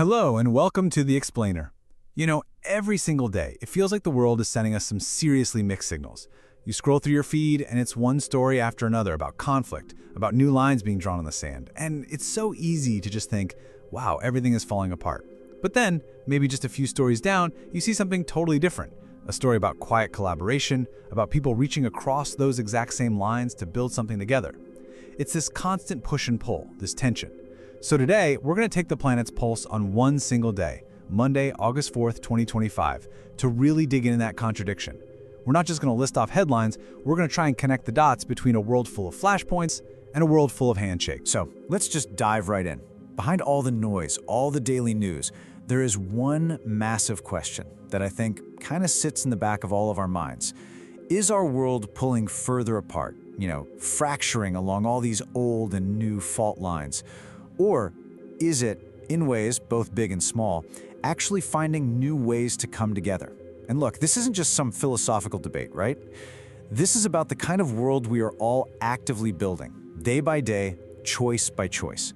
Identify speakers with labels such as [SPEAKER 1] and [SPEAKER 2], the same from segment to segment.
[SPEAKER 1] Hello and welcome to The Explainer. Every single day, it feels like the world is sending us some seriously mixed signals. You scroll through your feed and it's one story after another about conflict, about new lines being drawn in the sand, and it's so easy to just think, wow, everything is falling apart. But then, maybe just a few stories down, you see something totally different. A story about quiet collaboration, about people reaching across those exact same lines to build something together. It's this constant push and pull, this tension. So today, we're going to take the planet's pulse on one single day, Monday, August 4th, 2025, to really dig into that contradiction. We're not just going to list off headlines, we're going to try and connect the dots between a world full of flashpoints and a world full of handshakes.
[SPEAKER 2] So let's just dive right in. Behind all the noise, all the daily news, there is one massive question that I think kind of sits in the back of all of our minds. Is our world pulling further apart, fracturing along all these old and new fault lines? Or is it, in ways both big and small, actually finding new ways to come together? And look, this isn't just some philosophical debate, right? This is about the kind of world we are all actively building, day by day, choice by choice.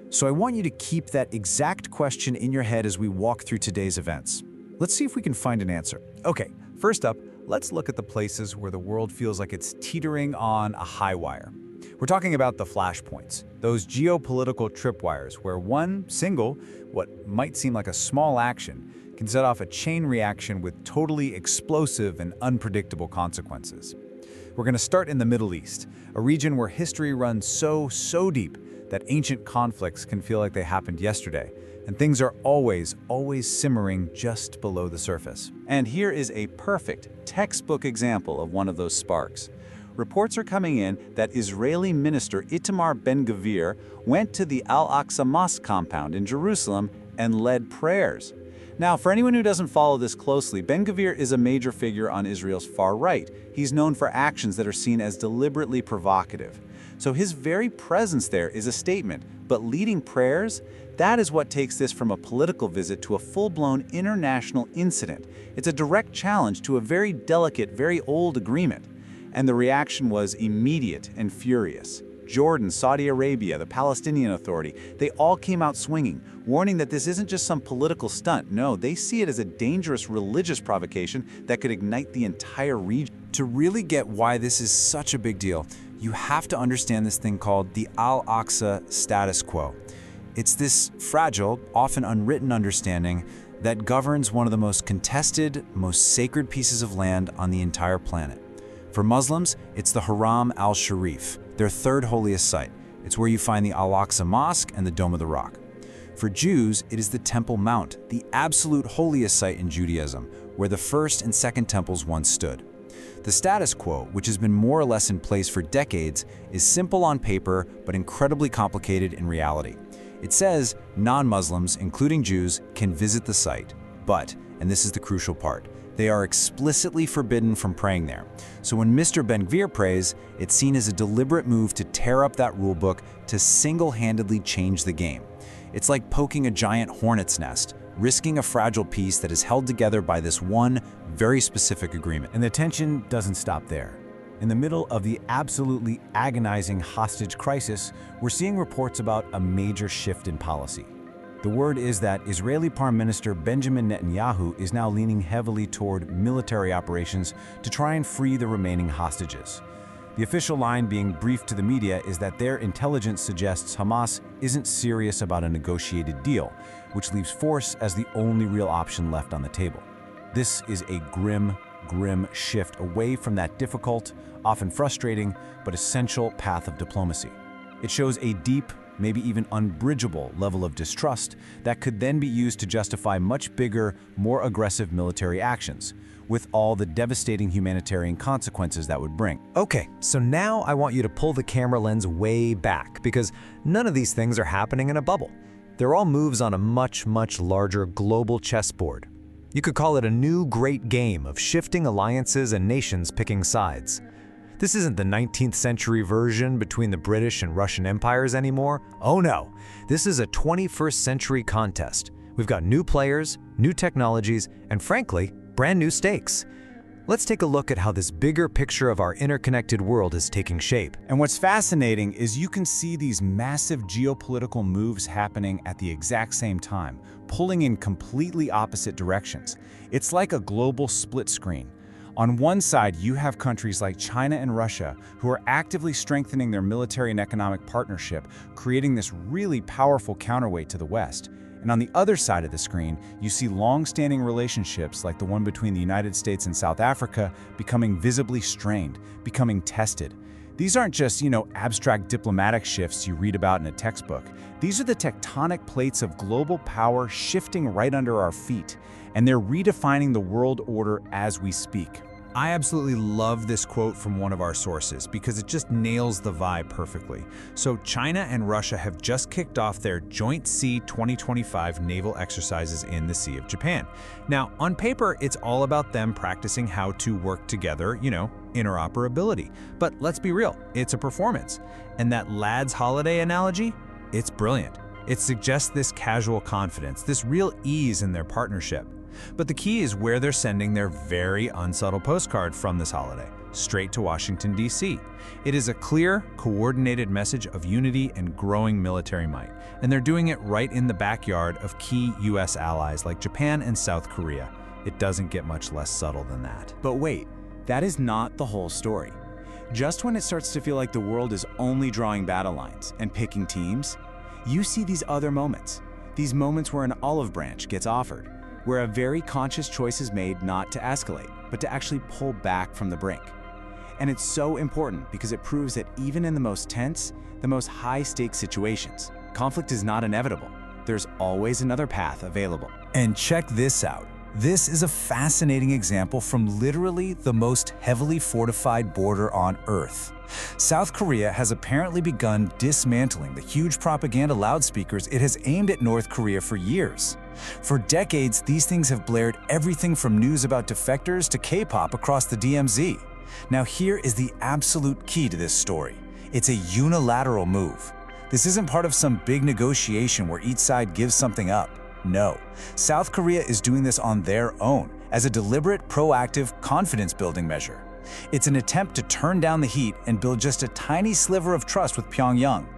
[SPEAKER 2] So I want you to keep that exact question in your head as we walk through today's events. Let's see if we can find an answer.
[SPEAKER 1] Okay, first up, let's look at the places where the world feels like it's teetering on a high wire. We're talking about the flashpoints, those geopolitical tripwires where one single, what might seem like a small action, can set off a chain reaction with totally explosive and unpredictable consequences. We're going to start in the Middle East, a region where history runs so deep that ancient conflicts can feel like they happened yesterday, and things are always simmering just below the surface. And here is a perfect textbook example of one of those sparks. Reports are coming in that Israeli minister Itamar Ben-Gvir went to the Al-Aqsa Mosque compound in Jerusalem and led prayers. Now, for anyone who doesn't follow this closely, Ben-Gvir is a major figure on Israel's far right. He's known for actions that are seen as deliberately provocative. So his very presence there is a statement, but leading prayers? That is what takes this from a political visit to a full-blown international incident. It's a direct challenge to a very delicate, very old agreement. And the reaction was immediate and furious. Jordan, Saudi Arabia, the Palestinian Authority, they all came out swinging, warning that this isn't just some political stunt. No, they see it as a dangerous religious provocation that could ignite the entire region.
[SPEAKER 2] To really get why this is such a big deal, you have to understand this thing called the Al-Aqsa status quo. It's this fragile, often unwritten understanding that governs one of the most contested, most sacred pieces of land on the entire planet. For Muslims, it's the Haram al-Sharif, their third holiest site. It's where you find the Al-Aqsa Mosque and the Dome of the Rock. For Jews, it is the Temple Mount, the absolute holiest site in Judaism, where the first and second temples once stood. The status quo, which has been more or less in place for decades, is simple on paper but incredibly complicated in reality. It says non-Muslims, including Jews, can visit the site, but, and this is the crucial part, they are explicitly forbidden from praying there. So when Mr. Ben-Gvir prays, it's seen as a deliberate move to tear up that rulebook to single-handedly change the game. It's like poking a giant hornet's nest, risking a fragile piece that is held together by this one very specific agreement.
[SPEAKER 3] And the tension doesn't stop there. In the middle of the absolutely agonizing hostage crisis, we're seeing reports about a major shift in policy. The word is that Israeli Prime Minister Benjamin Netanyahu is now leaning heavily toward military operations to try and free the remaining hostages. The official line being briefed to the media is that their intelligence suggests Hamas isn't serious about a negotiated deal, which leaves force as the only real option left on the table. This is a grim shift away from that difficult, often frustrating, but essential path of diplomacy. It shows a deep, maybe even unbridgeable level of distrust that could then be used to justify much bigger, more aggressive military actions, with all the devastating humanitarian consequences that would bring.
[SPEAKER 4] Okay, so now I want you to pull the camera lens way back, because none of these things are happening in a bubble. They're all moves on a much larger global chessboard. You could call it a new great game of shifting alliances and nations picking sides. This isn't the 19th century version between the British and Russian empires anymore. Oh no, this is a 21st century contest. We've got new players, new technologies, and frankly, brand new stakes. Let's take a look at how this bigger picture of our interconnected world is taking shape.
[SPEAKER 2] And what's fascinating is you can see these massive geopolitical moves happening at the exact same time, pulling in completely opposite directions. It's like a global split screen. On one side, you have countries like China and Russia who are actively strengthening their military and economic partnership, creating this really powerful counterweight to the West. And on the other side of the screen, you see long-standing relationships like the one between the United States and South Africa becoming visibly strained, becoming tested. These aren't just, abstract diplomatic shifts you read about in a textbook. These are the tectonic plates of global power shifting right under our feet, and they're redefining the world order as we speak.
[SPEAKER 1] I absolutely love this quote from one of our sources because it just nails the vibe perfectly. So China and Russia have just kicked off their Joint Sea 2025 naval exercises in the Sea of Japan. Now, on paper, it's all about them practicing how to work together, interoperability. But let's be real, it's a performance. And that lad's holiday analogy, it's brilliant. It suggests this casual confidence, this real ease in their partnership. But the key is where they're sending their very unsubtle postcard from this holiday, straight to Washington, D.C. It is a clear, coordinated message of unity and growing military might, and they're doing it right in the backyard of key U.S. allies like Japan and South Korea. It doesn't get much less subtle than that.
[SPEAKER 2] But wait, that is not the whole story. Just when it starts to feel like the world is only drawing battle lines and picking teams, you see these other moments. These moments where an olive branch gets offered, where a very conscious choice is made not to escalate, but to actually pull back from the brink. And it's so important because it proves that even in the most tense, the most high-stakes situations, conflict is not inevitable. There's always another path available.
[SPEAKER 1] And check this out. This is a fascinating example from literally the most heavily fortified border on Earth. South Korea has apparently begun dismantling the huge propaganda loudspeakers it has aimed at North Korea for years. For decades, these things have blared everything from news about defectors to K-pop across the DMZ. Now here is the absolute key to this story. It's a unilateral move. This isn't part of some big negotiation where each side gives something up. No, South Korea is doing this on their own, as a deliberate, proactive, confidence-building measure. It's an attempt to turn down the heat and build just a tiny sliver of trust with Pyongyang.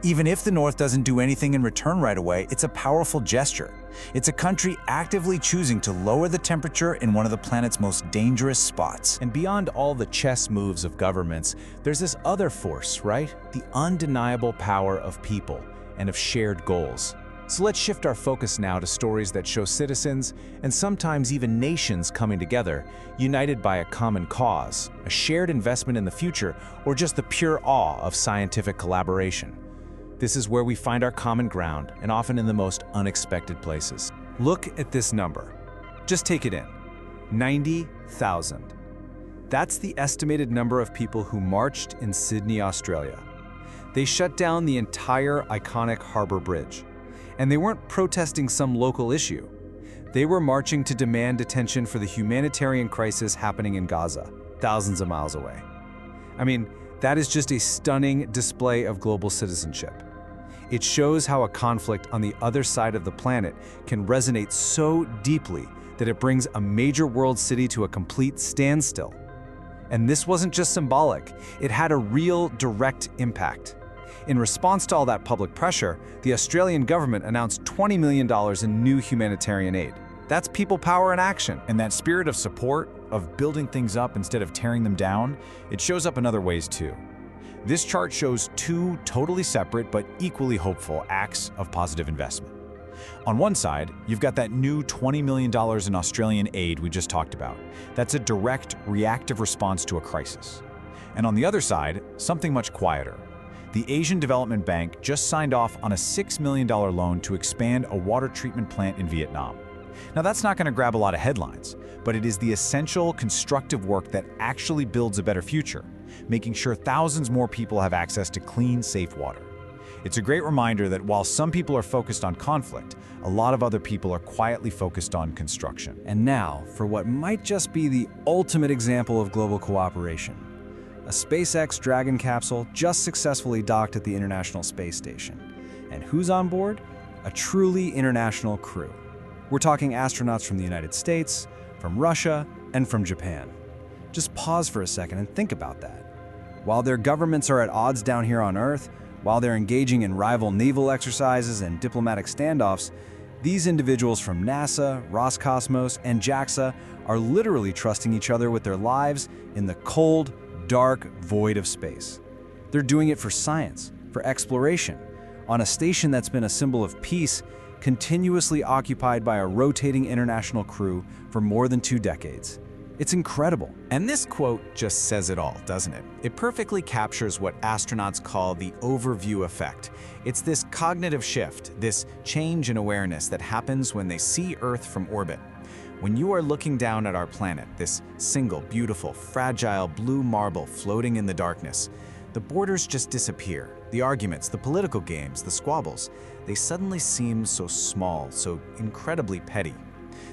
[SPEAKER 1] Even if the North doesn't do anything in return right away, it's a powerful gesture. It's a country actively choosing to lower the temperature in one of the planet's most dangerous spots.
[SPEAKER 3] And beyond all the chess moves of governments, there's this other force, right? The undeniable power of people and of shared goals. So let's shift our focus now to stories that show citizens, and sometimes even nations, coming together, united by a common cause, a shared investment in the future, or just the pure awe of scientific collaboration. This is where we find our common ground, and often in the most unexpected places. Look at this number. Just take it in. 90,000. That's the estimated number of people who marched in Sydney, Australia. They shut down the entire iconic Harbour Bridge. And they weren't protesting some local issue. They were marching to demand attention for the humanitarian crisis happening in Gaza, thousands of miles away. I mean, that is just a stunning display of global citizenship. It shows how a conflict on the other side of the planet can resonate so deeply that it brings a major world city to a complete standstill. And this wasn't just symbolic, it had a real direct impact. In response to all that public pressure, the Australian government announced $20 million in new humanitarian aid. That's people power in action.
[SPEAKER 1] And that spirit of support, of building things up instead of tearing them down, it shows up in other ways too. This chart shows two totally separate but equally hopeful acts of positive investment. On one side, you've got that new $20 million in Australian aid we just talked about. That's a direct, reactive response to a crisis. And on the other side, something much quieter. The Asian Development Bank just signed off on a $6 million loan to expand a water treatment plant in Vietnam. Now that's not going to grab a lot of headlines, but it is the essential, constructive work that actually builds a better future, making sure thousands more people have access to clean, safe water. It's a great reminder that while some people are focused on conflict, a lot of other people are quietly focused on construction.
[SPEAKER 3] And now, for what might just be the ultimate example of global cooperation. A SpaceX Dragon capsule just successfully docked at the International Space Station. And who's on board? A truly international crew. We're talking astronauts from the United States, from Russia, and from Japan. Just pause for a second and think about that. While their governments are at odds down here on Earth, while they're engaging in rival naval exercises and diplomatic standoffs,
[SPEAKER 2] These individuals from NASA, Roscosmos, and JAXA are literally trusting each other with their lives in the cold, dark void of space. They're doing it for science, for exploration, on a station that's been a symbol of peace, continuously occupied by a rotating international crew for more than 2 decades. It's incredible.
[SPEAKER 1] And this quote just says it all, doesn't it? It perfectly captures what astronauts call the overview effect. It's this cognitive shift, this change in awareness that happens when they see Earth from orbit. When you are looking down at our planet, this single, beautiful, fragile blue marble floating in the darkness, the borders just disappear. The arguments, the political games, the squabbles, they suddenly seem so small, so incredibly petty.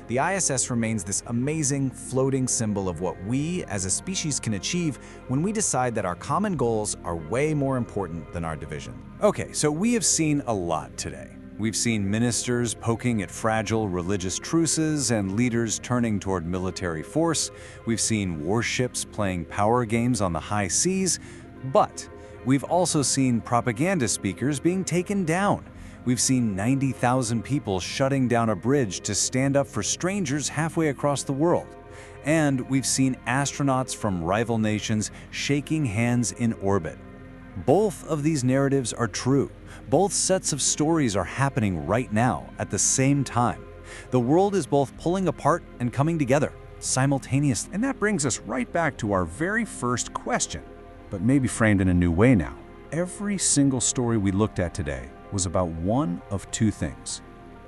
[SPEAKER 1] The ISS remains this amazing, floating symbol of what we as a species can achieve when we decide that our common goals are way more important than our division.
[SPEAKER 2] Okay, so we have seen a lot today. We've seen ministers poking at fragile religious truces and leaders turning toward military force. We've seen warships playing power games on the high seas. But we've also seen propaganda speakers being taken down. We've seen 90,000 people shutting down a bridge to stand up for strangers halfway across the world. And we've seen astronauts from rival nations shaking hands in orbit. Both of these narratives are true. Both sets of stories are happening right now at the same time. The world is both pulling apart and coming together simultaneously.
[SPEAKER 3] And that brings us right back to our very first question, but maybe framed in a new way now. Every single story we looked at today was about one of 2 things.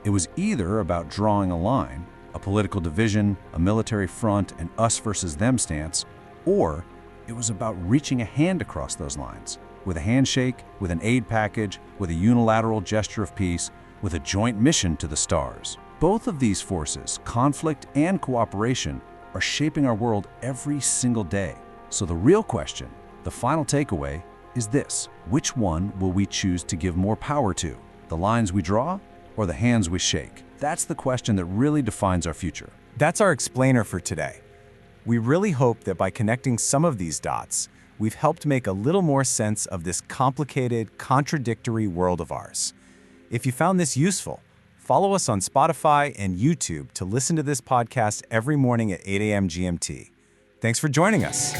[SPEAKER 3] It was either about drawing a line, a political division, a military front, an us versus them stance, or it was about reaching a hand across those lines, with a handshake, with an aid package, with a unilateral gesture of peace, with a joint mission to the stars. Both of these forces, conflict and cooperation, are shaping our world every single day. So the real question, the final takeaway, is this: which one will we choose to give more power to? The lines we draw or the hands we shake? That's the question that really defines our future.
[SPEAKER 1] That's our explainer for today. We really hope that by connecting some of these dots, we've helped make a little more sense of this complicated, contradictory world of ours. If you found this useful, follow us on Spotify and YouTube to listen to this podcast every morning at 8 a.m. GMT. Thanks for joining us.